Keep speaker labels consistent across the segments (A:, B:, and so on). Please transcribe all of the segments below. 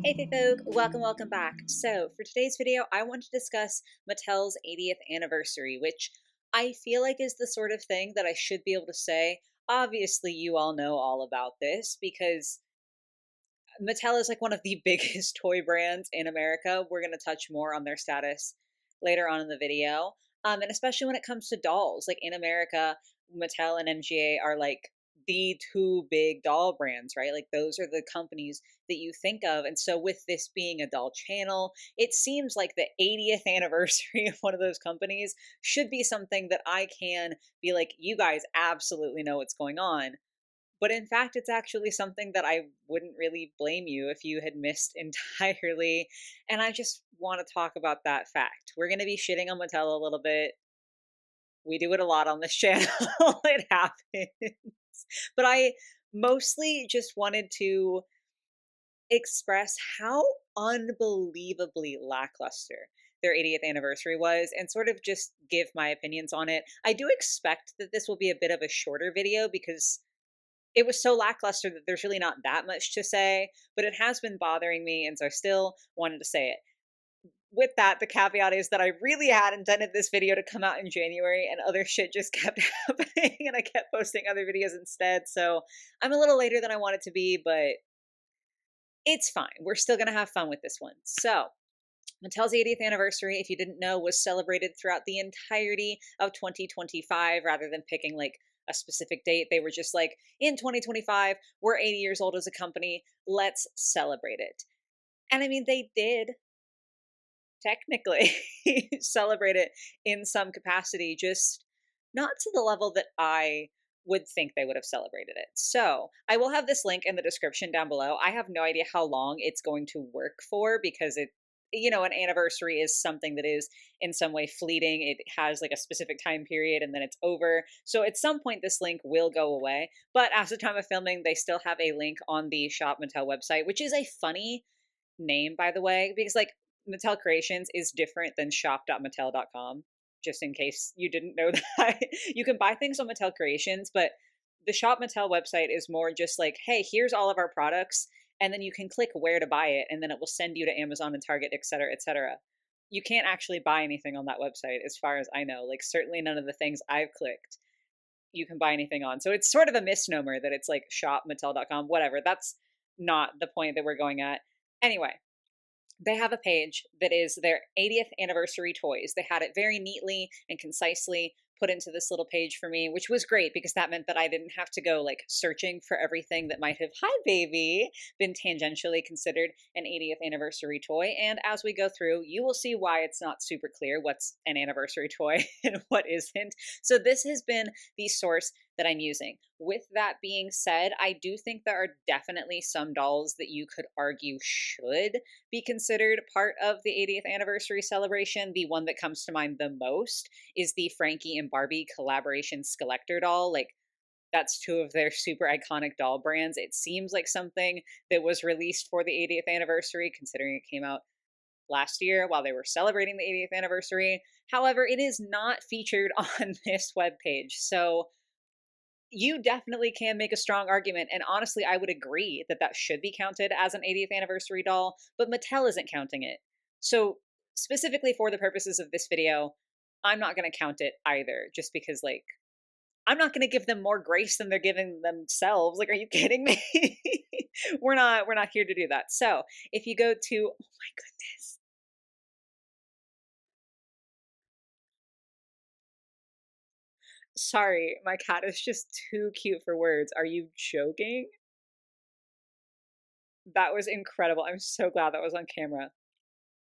A: Hey folk, welcome back. So for today's video, I want to discuss Mattel's 80th anniversary, which I feel like is the sort of thing that I should be able to say. Obviously, you all know all about this because Mattel is like one of the biggest toy brands in America. We're going to touch more on their status later on in the video. And especially when it comes to dolls, like in America, Mattel and MGA are like the two big doll brands, right? Like those are the companies that you think of. And so with this being a doll channel, it seems like the 80th anniversary of one of those companies should be something that I can be like, you guys absolutely know what's going on, but in fact, it's actually something that I wouldn't really blame you if you had missed entirely. And I just want to talk about that fact. We're going to be shitting on Mattel a little bit. We do it a lot on this channel. It happens. But I mostly just wanted to express how unbelievably lackluster their 80th anniversary was and sort of just give my opinions on it. I do expect that this will be a bit of a shorter video because it was so lackluster that there's really not that much to say, but it has been bothering me, and so I still wanted to say it. With that, the caveat is that I really had intended this video to come out in January, and other shit just kept happening, and I kept posting other videos instead, so I'm a little later than I want it to be, but it's fine. We're still gonna have fun with this one. So, Mattel's 80th anniversary, if you didn't know, was celebrated throughout the entirety of 2025 rather than picking like a specific date. They were just like, in 2025, we're 80 years old as a company. Let's celebrate it. And I mean, they did technically celebrate it in some capacity, just not to the level that I would think they would have celebrated it. So I will have this link in the description down below. I have no idea how long it's going to work for because an anniversary is something that is in some way fleeting. It has like a specific time period and then it's over. So at some point, this link will go away. But as the time of filming, they still have a link on the Shop Mattel website, which is a funny name, by the way, because like Mattel Creations is different than shop.mattel.com, just in case you didn't know that. You can buy things on Mattel Creations, but the Shop Mattel website is more just like, hey, here's all of our products, and then you can click where to buy it, and then it will send you to Amazon and Target, et cetera, et cetera. You can't actually buy anything on that website, as far as I know. Like, certainly none of the things I've clicked you can buy anything on. So it's sort of a misnomer that it's like shopmattel.com, whatever. That's not the point that we're going at. Anyway, they have a page that is their 80th anniversary toys. They had it very neatly and concisely put into this little page for me, which was great because that meant that I didn't have to go like searching for everything that might have, hi baby, been tangentially considered an 80th anniversary toy. And as we go through, you will see why it's not super clear what's an anniversary toy and what isn't. So this has been the source that I'm using. With that being said, I do think there are definitely some dolls that you could argue should be considered part of the 80th anniversary celebration. The one that comes to mind the most is the Frankie and Barbie collaboration Skeletor doll. Like, that's two of their super iconic doll brands. It seems like something that was released for the 80th anniversary, considering it came out last year while they were celebrating the 80th anniversary. However, it is not featured on this webpage. So you definitely can make a strong argument. And honestly, I would agree that that should be counted as an 80th anniversary doll, but Mattel isn't counting it. So, specifically for the purposes of this video, I'm not going to count it either, just because, like, I'm not going to give them more grace than they're giving themselves. Like, are you kidding me? We're not here to do that. So, if you go to, oh my goodness. Sorry, my cat is just too cute for words. Are you joking? That was incredible. I'm so glad that was on camera.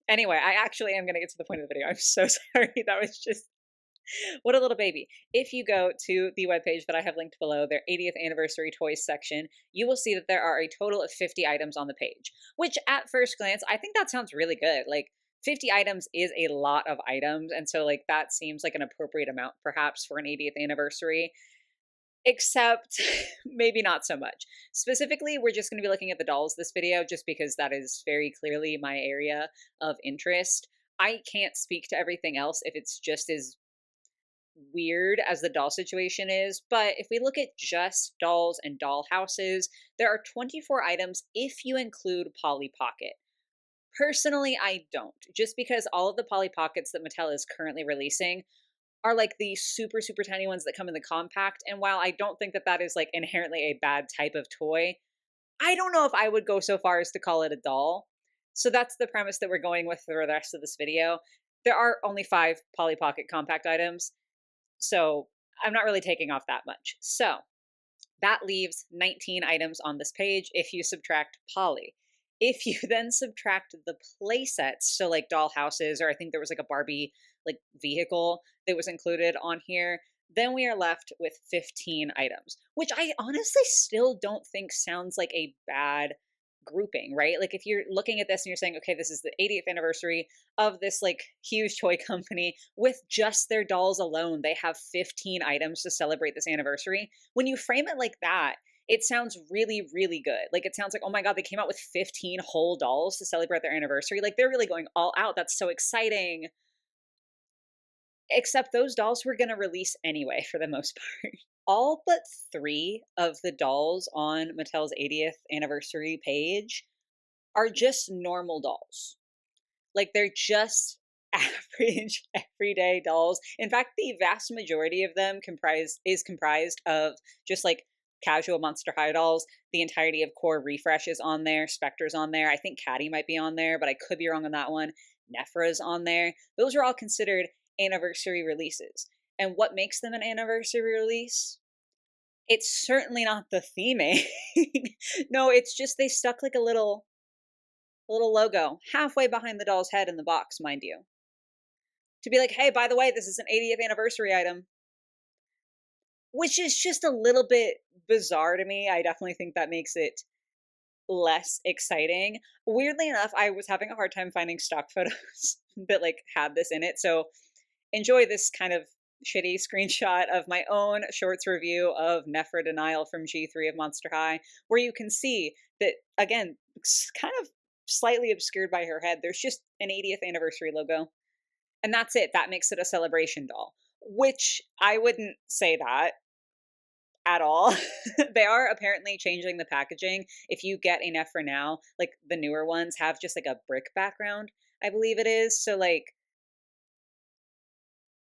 A: Anyway, I actually am going to get to the point of the video. I'm so sorry. That was just what a little baby. If you go to the webpage that I have linked below, their 80th anniversary toys section, you will see that there are a total of 50 items on the page, which at first glance, I think that sounds really good. Like 50 items is a lot of items. And so like that seems like an appropriate amount perhaps for an 80th anniversary, except maybe not so much. Specifically, we're just going to be looking at the dolls this video just because that is very clearly my area of interest. I can't speak to everything else if it's just as weird as the doll situation is, but if we look at just dolls and doll houses, there are 24 items if you include Polly Pocket. Personally, I don't, just because all of the Polly Pockets that Mattel is currently releasing are like the super, super tiny ones that come in the compact. And while I don't think that that is like inherently a bad type of toy, I don't know if I would go so far as to call it a doll. So that's the premise that we're going with for the rest of this video. There are only 5 Polly Pocket compact items, so I'm not really taking off that much. So that leaves 19 items on this page if you subtract Polly. If you then subtract the play sets, so like doll houses, or I think there was like a Barbie like vehicle that was included on here, then we are left with 15 items, which I honestly still don't think sounds like a bad grouping, right? Like if you're looking at this and you're saying, okay, this is the 80th anniversary of this like huge toy company with just their dolls alone, they have 15 items to celebrate this anniversary. When you frame it like that, it sounds really, really good. Like it sounds like, oh my God, they came out with 15 whole dolls to celebrate their anniversary. Like they're really going all out. That's so exciting. Except those dolls were going to release anyway for the most part. All but 3 of the dolls on Mattel's 80th anniversary page are just normal dolls. Like they're just average everyday dolls. In fact, the vast majority of them is comprised of just like casual Monster High dolls. The entirety of Core Refresh is on there. Spectre's on there. I think Caddy might be on there, but I could be wrong on that one. Nephra's on there. Those are all considered anniversary releases. And what makes them an anniversary release? It's certainly not the theming. No, it's just they stuck like a little logo halfway behind the doll's head in the box, mind you. To be like, hey, by the way, this is an 80th anniversary item. Which is just a little bit bizarre to me. I definitely think that makes it less exciting. Weirdly enough, I was having a hard time finding stock photos that like had this in it. So enjoy this kind of shitty screenshot of my own shorts review of Nephra Denial from G3 of Monster High, where you can see that, again, kind of slightly obscured by her head, there's just an 80th anniversary logo. And that's it. That makes it a celebration doll, which I wouldn't say that at all. They are apparently changing the packaging. If you get a Nephra now, like the newer ones have just like a brick background, I believe it is. So like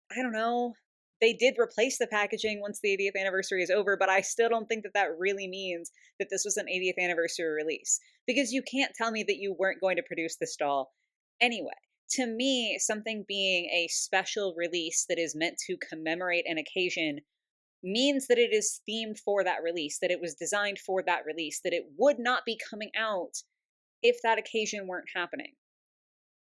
A: I don't know. They did replace the packaging once the 80th anniversary is over, but I still don't think that that really means that this was an 80th anniversary release because you can't tell me that you weren't going to produce this doll anyway. To me, something being a special release that is meant to commemorate an occasion means that it is themed for that release, that it was designed for that release, that it would not be coming out if that occasion weren't happening.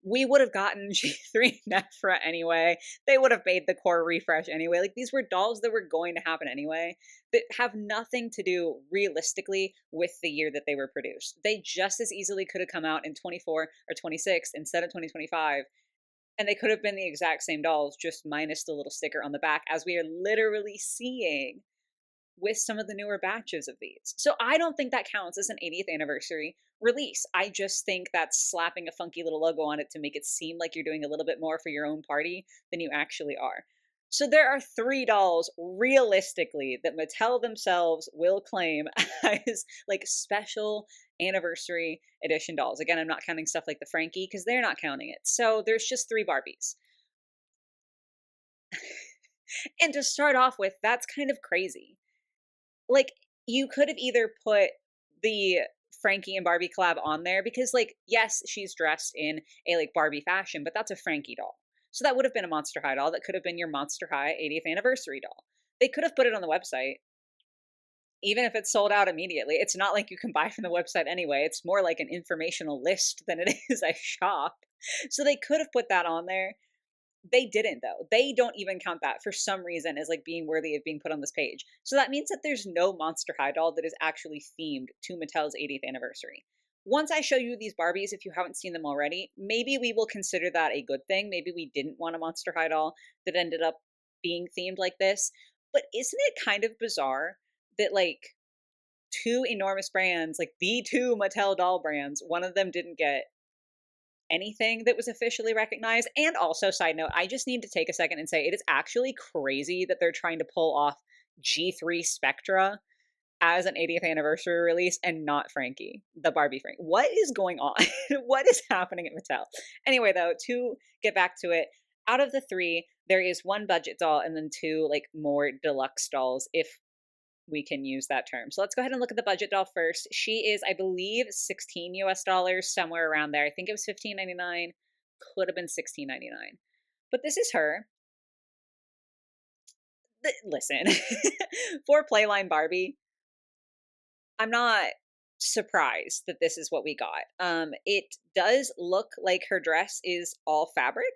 A: We would have gotten G3 Nephra anyway. They would have made the Core Refresh anyway. Like these were dolls that were going to happen anyway that have nothing to do realistically with the year that they were produced. They just as easily could have come out in 24 or 26 instead of 2025. And they could have been the exact same dolls, just minus the little sticker on the back, as we are literally seeing with some of the newer batches of these. So I don't think that counts as an 80th anniversary release. I just think that's slapping a funky little logo on it to make it seem like you're doing a little bit more for your own party than you actually are. So there are 3 dolls realistically that Mattel themselves will claim as like special anniversary edition dolls. Again, I'm not counting stuff like the Frankie because they're not counting it. So there's just 3 Barbies. And to start off with, that's kind of crazy. Like you could have either put the Frankie and Barbie collab on there because like yes, she's dressed in a like Barbie fashion, but that's a Frankie doll. So that would have been a Monster High doll. That could have been your Monster High 80th anniversary doll. They could have put it on the website. Even if it's sold out immediately, it's not like you can buy from the website anyway. It's more like an informational list than it is a shop. So they could have put that on there. They didn't though. They don't even count that for some reason as like being worthy of being put on this page. So that means that there's no Monster High doll that is actually themed to Mattel's 80th anniversary. Once I show you these Barbies, if you haven't seen them already, maybe we will consider that a good thing. Maybe we didn't want a Monster High doll that ended up being themed like this. But isn't it kind of bizarre that like 2 enormous brands, like the 2 Mattel doll brands, one of them didn't get anything that was officially recognized. And also, side note, I just need to take a second and say it is actually crazy that they're trying to pull off G3 Spectra as an 80th anniversary release and not Frankie, the Barbie Frank. What is going on? What is happening at Mattel? Anyway, though, to get back to it, out of the three, there is one budget doll and then two like more deluxe dolls, if we can use that term. So let's go ahead and look at the budget doll first. She is, I believe, 16 US dollars, somewhere around there. I think it was 15.99, could have been 16.99. But this is her. Listen, for Playline Barbie, I'm not surprised that this is what we got. It does look like her dress is all fabric.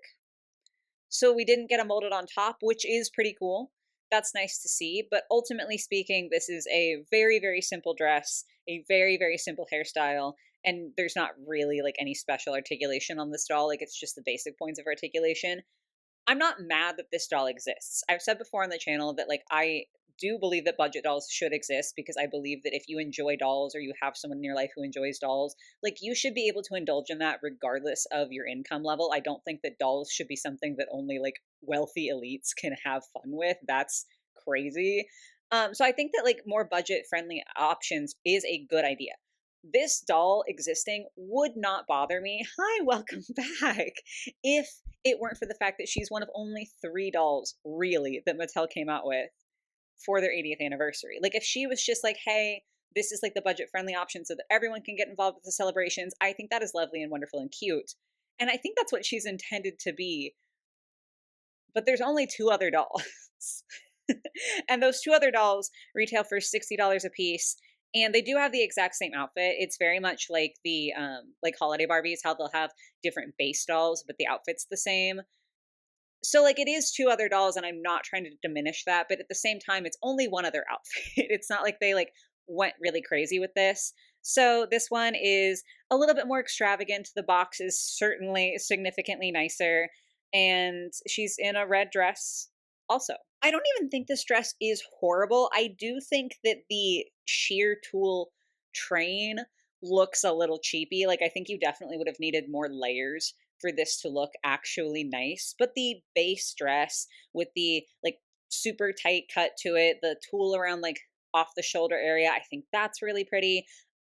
A: So we didn't get a molded on top, which is pretty cool. That's nice to see. But ultimately speaking, this is a very, very simple dress, a very, very simple hairstyle. And there's not really like any special articulation on this doll. Like it's just the basic points of articulation. I'm not mad that this doll exists. I've said before on the channel that like I do believe that budget dolls should exist because I believe that if you enjoy dolls or you have someone in your life who enjoys dolls, like you should be able to indulge in that regardless of your income level. I don't think that dolls should be something that only like wealthy elites can have fun with. That's crazy. So I think that like more budget friendly options is a good idea. This doll existing would not bother me. Hi, welcome back. If it weren't for the fact that she's one of only three dolls, really, that Mattel came out with for their 80th anniversary. Like, if she was just like, hey, this is like the budget friendly option so that everyone can get involved with the celebrations, I think that is lovely and wonderful and cute. And I think that's what she's intended to be. But there's only two other dolls. And those two other dolls retail for $60 a piece. And they do have the exact same outfit. It's very much like the like holiday Barbies, how they'll have different base dolls, but the outfit's the same. So like it is two other dolls, and I'm not trying to diminish that, but at the same time, it's only one other outfit. It's not like they like went really crazy with this. So this one is a little bit more extravagant. The box is certainly significantly nicer, and she's in a red dress also. I don't even think this dress is horrible. I do think that the sheer tulle train looks a little cheapy. Like I think you definitely would have needed more layers for this to look actually nice. But the base dress with the like super tight cut to it, the tulle around like off the shoulder area, I think that's really pretty.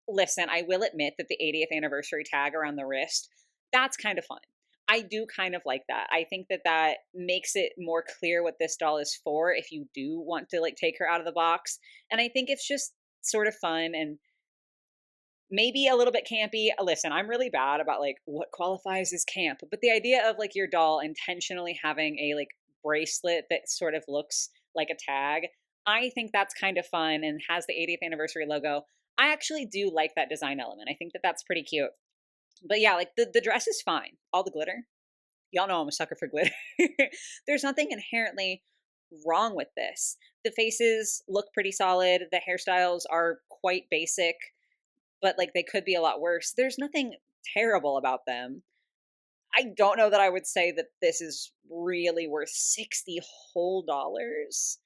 A: Listen, I will admit that the 80th anniversary tag around the wrist, that's kind of fun. I do kind of like that. I think that that makes it more clear what this doll is for if you do want to like take her out of the box. And I think it's just sort of fun and maybe a little bit campy. Listen, I'm really bad about like what qualifies as camp, but the idea of like your doll intentionally having a like bracelet that sort of looks like a tag, I think that's kind of fun and has the 80th anniversary logo. I actually do like that design element. I think that that's pretty cute. But yeah, like the dress is fine. All the glitter. Y'all know I'm a sucker for glitter. There's nothing inherently wrong with this. The faces look pretty solid. The hairstyles are quite basic, but like they could be a lot worse. There's nothing terrible about them. I don't know that I would say that this is really worth 60 whole dollars,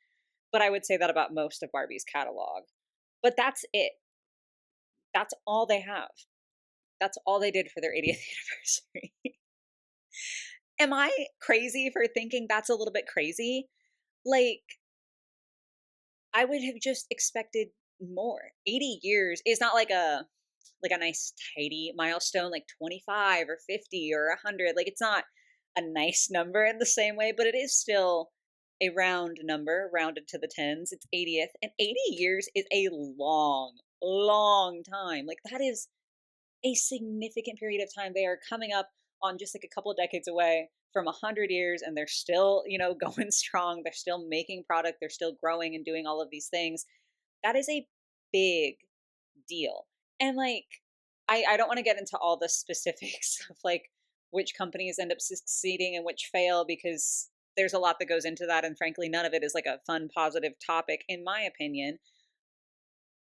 A: but I would say that about most of Barbie's catalog. But that's it. That's all they have. That's all they did for their 80th anniversary. Am I crazy for thinking that's a little bit crazy? Like, I would have just expected more. 80 years is not like a nice tidy milestone like 25 or 50 or 100. Like it's not a nice number in the same way, but it is still a round number, rounded to the tens. It's 80th, and 80 years is a long, long time. Like that is a significant period of time. They are coming up on just like a couple of decades away from 100 years, and they're still, you know, going strong. They're still making product. They're still growing and doing all of these things. That is a big deal. And like, I don't want to get into all the specifics of like which companies end up succeeding and which fail because there's a lot that goes into that. And frankly, none of it is like a fun, positive topic, in my opinion.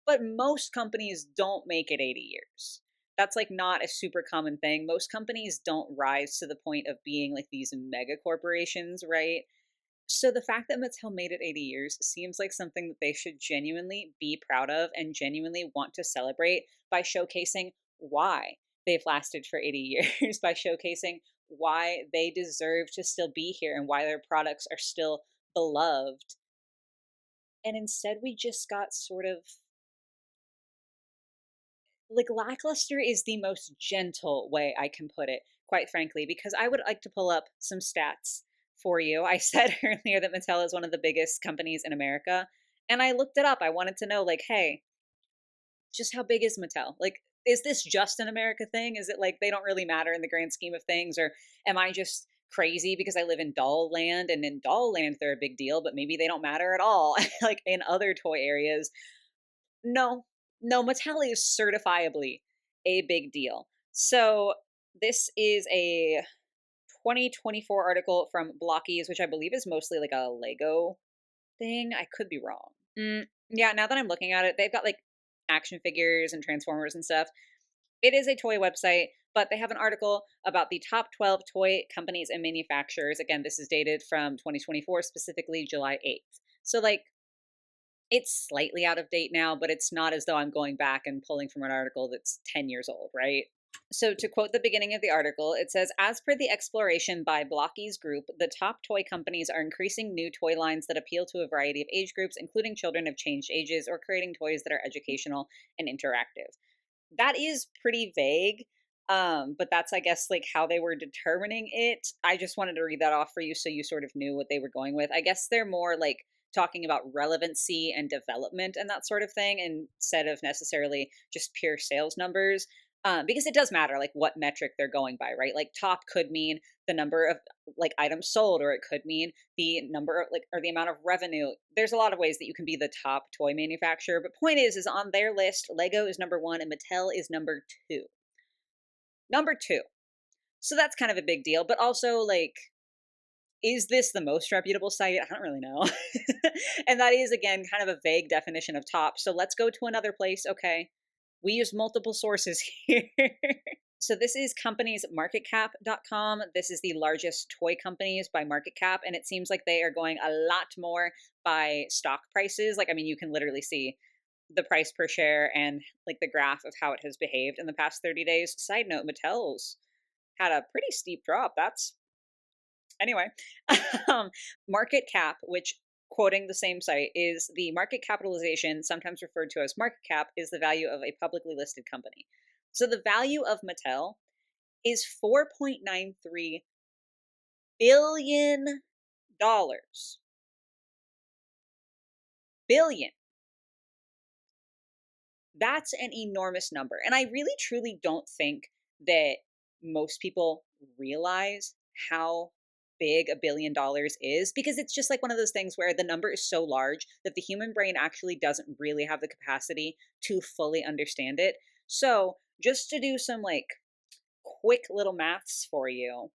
A: But most companies don't make it 80 years. That's like not a super common thing. Most companies don't rise to the point of being like these mega corporations, right? So the fact that Mattel made it 80 years seems like something that they should genuinely be proud of and genuinely want to celebrate by showcasing why. they've lasted for 80 years by showcasing why they deserve to still be here and why their products are still beloved. And instead, we just got sort of like lackluster is the most gentle way I can put it, quite frankly, because I would like to pull up some stats for you. I said earlier that Mattel is one of the biggest companies in America, and I looked it up. I wanted to know, like, hey, just how big is Mattel? Like, is this just an America thing? Is it like they don't really matter in the grand scheme of things? Or am I just crazy because I live in doll land and in doll land they're a big deal, but maybe they don't matter at all, like in other toy areas? No, no, Mattel is certifiably a big deal. So this is a 2024 article from Blockies, which I believe is mostly like a Lego thing. I could be wrong. Yeah, now that I'm looking at it, they've got like action figures and Transformers and stuff. It is a toy website, but they have an article about the top 12 toy companies and manufacturers. Again, this is dated from 2024, specifically July 8th. So, like, it's slightly out of date now, but it's not as though I'm going back and pulling from an article that's 10 years old, right? So, to quote the beginning of the article, it says, as per the exploration by Blocky's group, the top toy companies are increasing new toy lines that appeal to a variety of age groups, including children of changed ages, or creating toys that are educational and interactive. That is pretty vague. But that's, I guess, like how they were determining it. I just wanted to read that off for you so you sort of knew what they were going with. I guess they're more like talking about relevancy and development and that sort of thing instead of necessarily just pure sales numbers. Because it does matter like what metric they're going by, right? Like top could mean the number of like items sold, or it could mean the number of, like, or the amount of revenue. There's a lot of ways that you can be the top toy manufacturer, but point is on their list, Lego is number one and Mattel is number two. Number two. So that's kind of a big deal, but also like, is this the most reputable site? I don't really know. And that is, again, kind of a vague definition of top. So let's go to another place. Okay. We use multiple sources here. So this is companiesmarketcap.com. This is the largest toy companies by market cap, and it seems like they are going a lot more by stock prices. Like, I mean, you can literally see the price per share and like the graph of how it has behaved in the past 30 days. Side note, Mattel's had a pretty steep drop. That's anyway. um, market cap, which quoting the same site is the market capitalization, sometimes referred to as market cap, is the value of a publicly listed company. So the value of Mattel is $4.93 billion. Billion. That's an enormous number. And I really truly don't think that most people realize how big $1 billion is, because it's just like one of those things where the number is so large that the human brain actually doesn't really have the capacity to fully understand it. So, just to do some like quick little maths for you,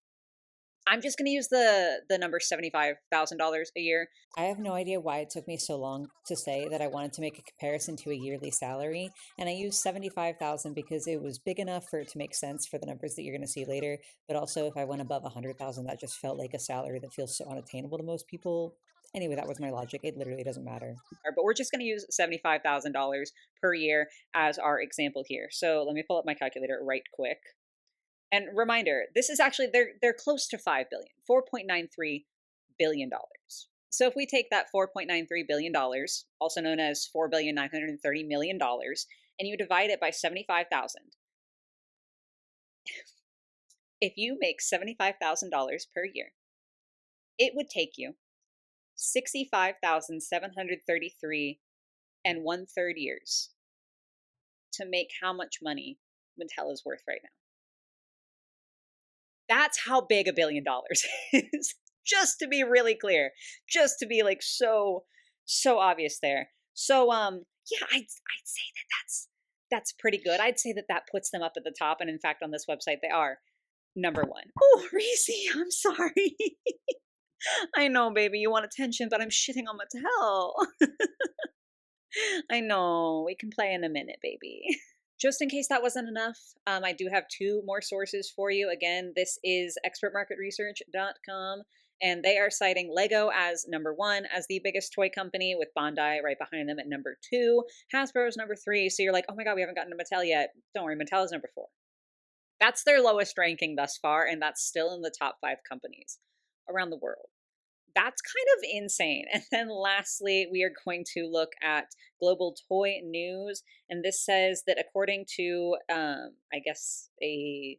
A: I'm just going to use the number $75,000 a year. I have no idea why it took me so long to say that I wanted to make a comparison to a yearly salary, and I used 75,000 because it was big enough for it to make sense for the numbers that you're going to see later, but also if I went above 100,000, that just felt like a salary that feels so unattainable to most people. Anyway, that was my logic. It literally doesn't matter. But we're just going to use $75,000 per year as our example here. So let me pull up my calculator right quick. And reminder, this is actually they're close to 5 billion, $4.93 billion. So if we take that $4.93 billion, also known as $4,930,000,000, and you divide it by 75,000, if you make $75,000 per year, it would take you 65,733 and 1/3 years to make how much money Mattel is worth right now. That's how big $1 billion is. Just to be really clear, just to be like so obvious there. So yeah, I'd say that that's pretty good. I'd say that that puts them up at the top, and in fact on this website they are number one. Oh, Reese, I'm sorry. I know, baby, you want attention, but I'm shitting on Mattel. I know. We can play in a minute, baby. Just in case that wasn't enough, I do have two more sources for you. Again, this is expertmarketresearch.com, and they are citing Lego as number one, as the biggest toy company, with Bandai right behind them at number two. Hasbro is number three. So you're like, oh my God, we haven't gotten to Mattel yet. Don't worry, Mattel is number four. That's their lowest ranking thus far, and that's still in the top 5 companies around the world. That's kind of insane. And then lastly, we are going to look at global toy news. And this says that according to, I guess, a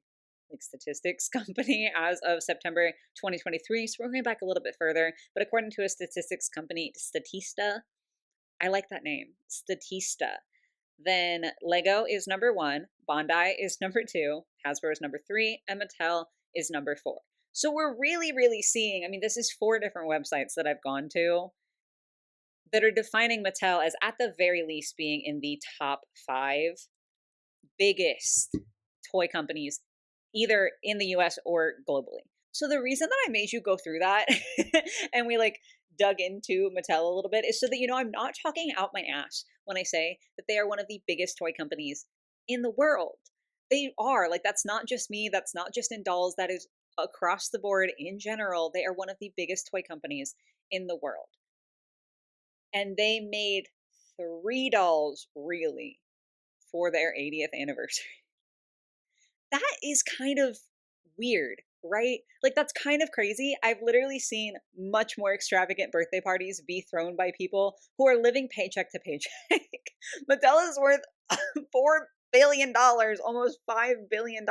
A: like statistics company as of September 2023. So we're going back a little bit further. But according to a statistics company, Statista, I like that name, Statista. Then Lego is number 1, Bondi is number 2, Hasbro is number 3, and Mattel is number 4. So we're really, really seeing, I mean, this is 4 different websites that I've gone to that are defining Mattel as at the very least being in the top 5 biggest toy companies, either in the US or globally. So the reason that I made you go through that and we like dug into Mattel a little bit is so that you know I'm not talking out my ass when I say that they are one of the biggest toy companies in the world. They are. Like that's not just me, that's not just in dolls, that is across the board in general. They are one of the biggest toy companies in the world. And they made 3 dolls really for their 80th anniversary. That is kind of weird, right? Like that's kind of crazy. I've literally seen much more extravagant birthday parties be thrown by people who are living paycheck to paycheck. Mattel is worth $4 billion, almost $5 billion,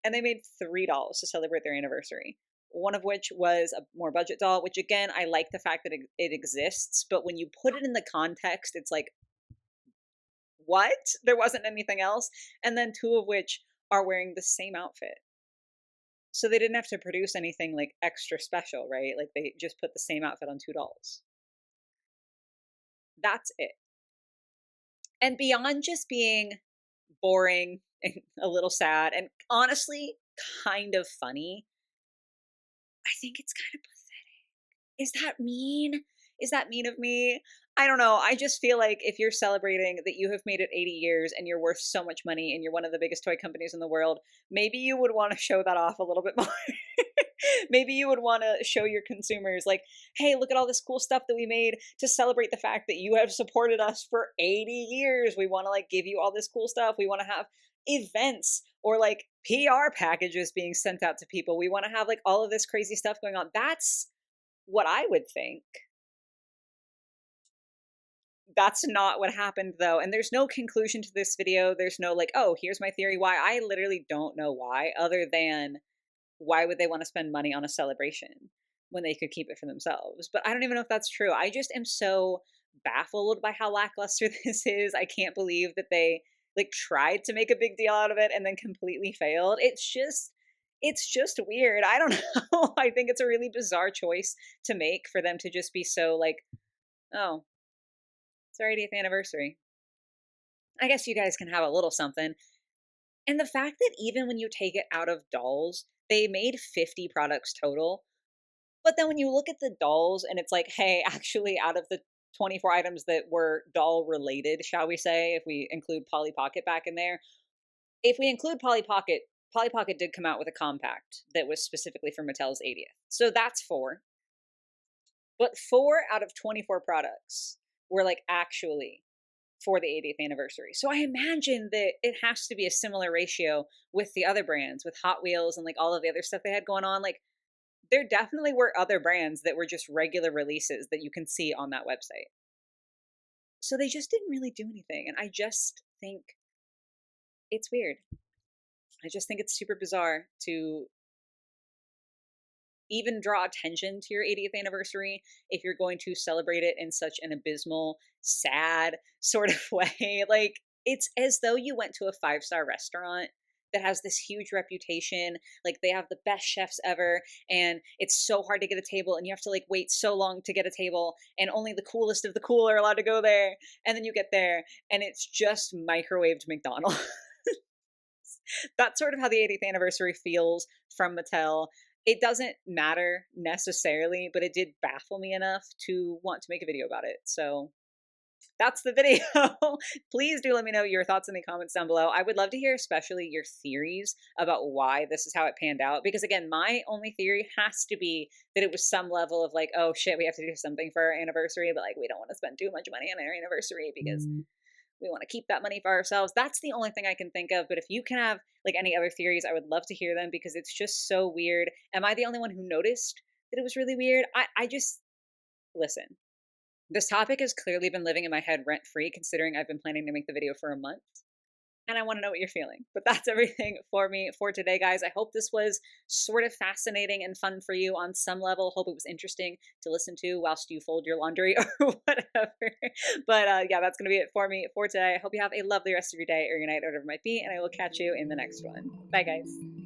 A: and they made 3 dolls to celebrate their anniversary. One of which was a more budget doll, which again, I like the fact that it exists, but when you put it in the context, it's like, what? There wasn't anything else. And then 2 of which are wearing the same outfit. So they didn't have to produce anything like extra special, right? Like they just put the same outfit on 2 dolls. That's it. And beyond just being boring and a little sad and honestly kind of funny, I think it's kind of pathetic. Is that mean? Is that mean of me? I don't know. I just feel like if you're celebrating that you have made it 80 years and you're worth so much money and you're one of the biggest toy companies in the world, maybe you would want to show that off a little bit more. Maybe you would want to show your consumers, like, hey, look at all this cool stuff that we made to celebrate the fact that you have supported us for 80 years. We want to like give you all this cool stuff. We want to have events or like PR packages being sent out to people. We want to have like all of this crazy stuff going on. That's what I would think. That's not what happened though. And there's no conclusion to this video. There's no like, oh, here's my theory why. I literally don't know why, other than why would they want to spend money on a celebration when they could keep it for themselves? But I don't even know if that's true. I just am so baffled by how lackluster this is. I can't believe that they like tried to make a big deal out of it and then completely failed. It's just weird. I don't know. I think it's a really bizarre choice to make for them to just be so like, oh, it's our 80th anniversary. I guess you guys can have a little something. And the fact that even when you take it out of dolls, they made 50 products total. But then when you look at the dolls and it's like, hey, actually, out of the 24 items that were doll related, shall we say, if we include Polly Pocket back in there, if we include Polly Pocket, Polly Pocket did come out with a compact that was specifically for Mattel's 80th. So that's 4. But 4 out of 24 products were like actually for the 80th anniversary. So I imagine that it has to be a similar ratio with the other brands, with Hot Wheels and like all of the other stuff they had going on. Like there definitely were other brands that were just regular releases that you can see on that website. So they just didn't really do anything. And I just think it's weird. I just think it's super bizarre to even draw attention to your 80th anniversary if you're going to celebrate it in such an abysmal, sad sort of way. Like, it's as though you went to a 5-star restaurant that has this huge reputation. Like, they have the best chefs ever, and it's so hard to get a table, and you have to, like, wait so long to get a table, and only the coolest of the cool are allowed to go there. And then you get there, and it's just microwaved McDonald's. That's sort of how the 80th anniversary feels from Mattel. It doesn't matter necessarily, but it did baffle me enough to want to make a video about it. So that's the video. Please do let me know your thoughts in the comments down below. I would love to hear especially your theories about why this is how it panned out. Because again, my only theory has to be that it was some level of like, oh shit, we have to do something for our anniversary, but like we don't want to spend too much money on our anniversary because we want to keep that money for ourselves. That's the only thing I can think of. But if you can have like any other theories, I would love to hear them because it's just so weird. Am I the only one who noticed that it was really weird? I just listen. This topic has clearly been living in my head rent free, considering I've been planning to make the video for a month and I want to know what you're feeling. But that's everything for me for today, guys. I hope this was sort of fascinating and fun for you on some level. Hope it was interesting to listen to whilst you fold your laundry or whatever. But yeah, that's going to be it for me for today. I hope you have a lovely rest of your day or your night or whatever it might be, and I will catch you in the next one. Bye, guys.